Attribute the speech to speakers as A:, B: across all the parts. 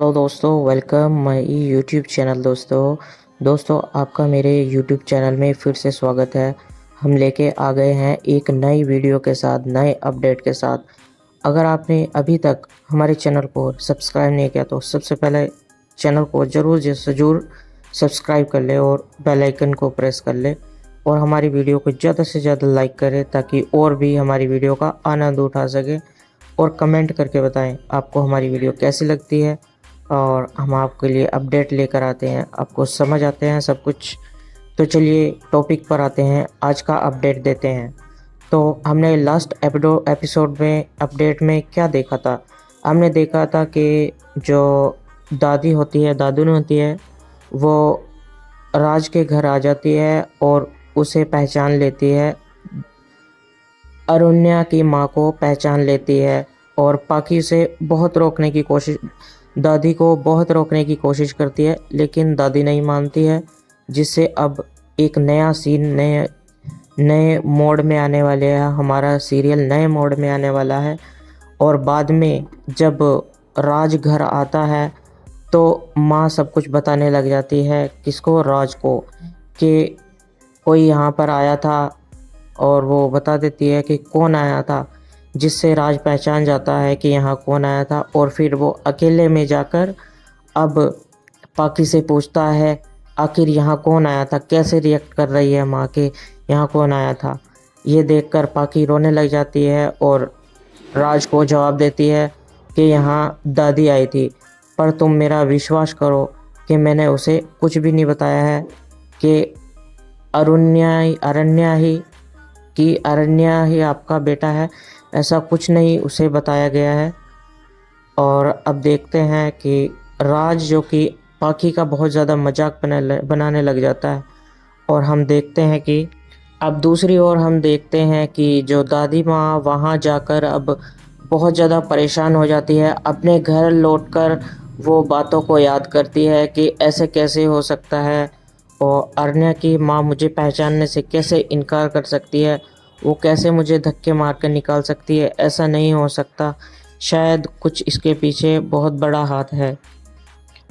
A: Hello दोस्तों, welcome my YouTube channel. दोस्तों आपका मेरे यूट्यूब चैनल में फिर से स्वागत है। हम लेके आ गए हैं एक नई वीडियो के साथ, नए अपडेट के साथ। अगर आपने अभी तक हमारे चैनल को सब्सक्राइब नहीं किया तो सबसे पहले चैनल को ज़रूर सब्सक्राइब कर ले और बेल आइकन को प्रेस कर ले और हमारी वीडियो को ज़्यादा से ज़्यादा लाइक करें ताकि और भी हमारी वीडियो का आनंद उठा सके। और कमेंट करके बताएं आपको हमारी वीडियो कैसी लगती है और हम आपके लिए अपडेट लेकर आते हैं, आपको समझ आते हैं सब कुछ। तो चलिए टॉपिक पर आते हैं, आज का अपडेट देते हैं। तो हमने लास्ट एपिसोड में अपडेट में क्या देखा था? हमने देखा था कि जो दादी होती है, दादुन होती है, वो राज के घर आ जाती है और उसे पहचान लेती है, अरुण्या की माँ को पहचान लेती है और पाखी से बहुत रोकने की कोशिश दादी को बहुत रोकने की कोशिश करती है, लेकिन दादी नहीं मानती है। जिससे अब एक नया सीन नए नए मोड में आने वाले हैं, हमारा सीरियल नए मोड में आने वाला है। और बाद में जब राज घर आता है तो माँ सब कुछ बताने लग जाती है, किसको? राज को, कि कोई यहाँ पर आया था और वो बता देती है कि कौन आया था। जिससे राज पहचान जाता है कि यहाँ कौन आया था और फिर वो अकेले में जाकर अब पाखी से पूछता है आखिर यहाँ कौन आया था, कैसे रिएक्ट कर रही है माँ के यहाँ कौन आया था। ये देखकर पाखी रोने लग जाती है और राज को जवाब देती है कि यहाँ दादी आई थी, पर तुम मेरा विश्वास करो कि मैंने उसे कुछ भी नहीं बताया है कि अरण्या ही आपका बेटा है, ऐसा कुछ नहीं उसे बताया गया है। और अब देखते हैं कि राज जो कि पाखी का बहुत ज़्यादा मजाक बनाने लग जाता है। और हम देखते हैं कि अब दूसरी ओर हम देखते हैं कि जो दादी माँ वहाँ जाकर अब बहुत ज़्यादा परेशान हो जाती है। अपने घर लौटकर वो बातों को याद करती है कि ऐसे कैसे हो सकता है और अरण्या की माँ मुझे पहचानने से कैसे इनकार कर सकती है, वो कैसे मुझे धक्के मार कर निकाल सकती है, ऐसा नहीं हो सकता। शायद कुछ इसके पीछे बहुत बड़ा हाथ है।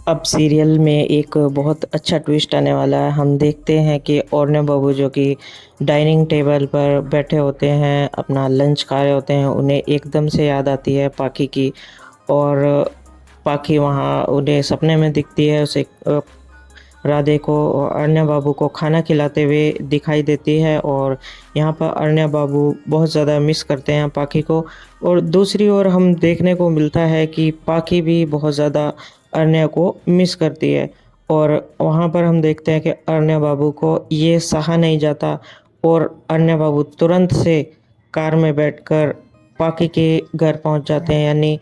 A: अब सीरियल में एक बहुत अच्छा ट्विस्ट आने वाला है। हम देखते हैं कि औरने बाबू जो कि डाइनिंग टेबल पर बैठे होते हैं, अपना लंच खा रहे होते हैं, उन्हें एकदम से याद आती है पाखी की। और पाखी वहाँ उन्हें सपने में दिखती है, उसे राधे को और अरण्या बाबू को खाना खिलाते हुए दिखाई देती है। और यहाँ पर अरण्या बाबू बहुत ज़्यादा मिस करते हैं पाखी को। और दूसरी ओर हम देखने को मिलता है कि पाखी भी बहुत ज़्यादा अरण्या को मिस करती है। और वहाँ पर हम देखते हैं कि अरण्या बाबू को ये सहा नहीं जाता और अरण्या बाबू तुरंत से कार में बैठकर पाखी के घर पहुँच जाते हैं। यानी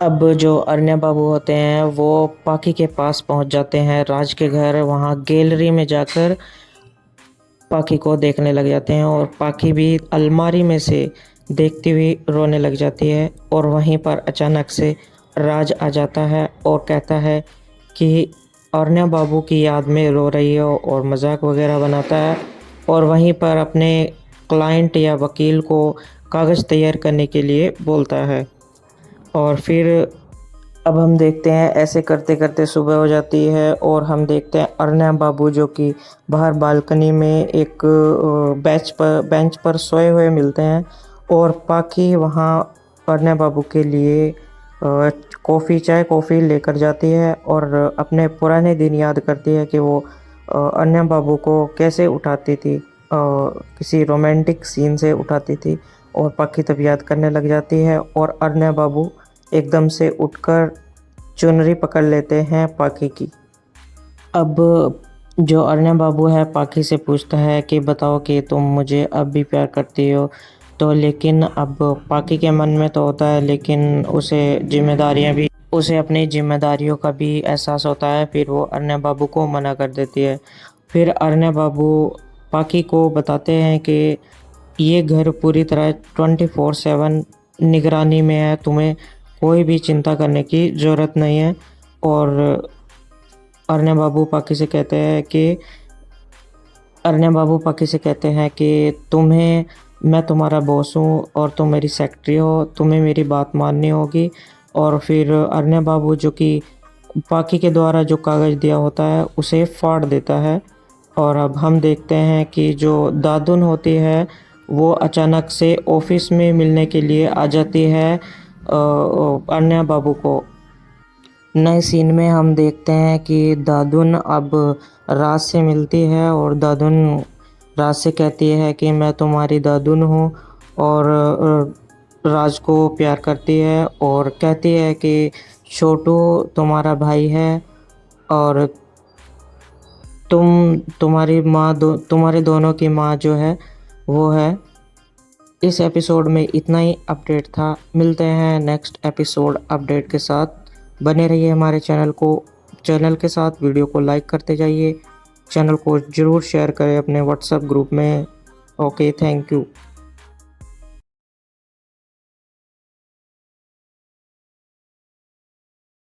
A: अब जो अरण्या बाबू होते हैं वो पाखी के पास पहुंच जाते हैं, राज के घर। वहां गैलरी में जाकर पाखी को देखने लग जाते हैं और पाखी भी अलमारी में से देखती हुई रोने लग जाती है। और वहीं पर अचानक से राज आ जाता है और कहता है कि अरण्या बाबू की याद में रो रही है और मजाक वगैरह बनाता है। और वहीं पर अपने क्लाइंट या वकील को कागज़ तैयार करने के लिए बोलता है। और फिर अब हम देखते हैं ऐसे करते करते सुबह हो जाती है और हम देखते हैं अरण्या बाबू जो कि बाहर बालकनी में एक बेंच पर सोए हुए मिलते हैं। और पाखी वहाँ अरण्या बाबू के लिए चाय कॉफ़ी लेकर जाती है और अपने पुराने दिन याद करती है कि वो अरण्या बाबू को कैसे उठाती थी, किसी रोमांटिक सीन से उठाती थी। और पाखी तब याद करने लग जाती है और अरण्या बाबू एकदम से उठकर चुनरी पकड़ लेते हैं पाखी की। अब जो अरण्या बाबू है पाखी से पूछता है कि बताओ कि तुम मुझे अब भी प्यार करती हो। तो लेकिन अब पाखी के मन में तो होता है, लेकिन उसे अपनी जिम्मेदारियों का भी एहसास होता है। फिर वो अरण्या बाबू को मना कर देती है। फिर अरण्या बाबू पाखी को बताते हैं कि ये घर पूरी तरह 24/7 निगरानी में है, तुम्हें कोई भी चिंता करने की ज़रूरत नहीं है। और अरण्या बाबू पाखी से कहते हैं कि तुम्हें मैं तुम्हारा बॉस हूँ और तुम मेरी सेक्रेटरी हो, तुम्हें मेरी बात माननी होगी और फिर अरण्या बाबू जो कि पाखी के द्वारा जो कागज़ दिया होता है उसे फाड़ देता है। और अब हम देखते हैं कि जो दादुन होती है वो अचानक से ऑफिस में मिलने के लिए आ जाती है अरण्या बाबू को। नए सीन में हम देखते हैं कि दादुन अब राज से मिलती है और दादुन राज से कहती है कि मैं तुम्हारी दादुन हूँ, और राज को प्यार करती है और कहती है कि छोटू तुम्हारा भाई है और तुम्हारे दोनों की माँ जो है वो है। इस एपिसोड में इतना ही अपडेट था। मिलते हैं नेक्स्ट एपिसोड अपडेट के साथ। बने रहिए हमारे चैनल के साथ। वीडियो को लाइक करते जाइए। चैनल को ज़रूर शेयर करें अपने व्हाट्सएप ग्रुप में। Okay, thank you.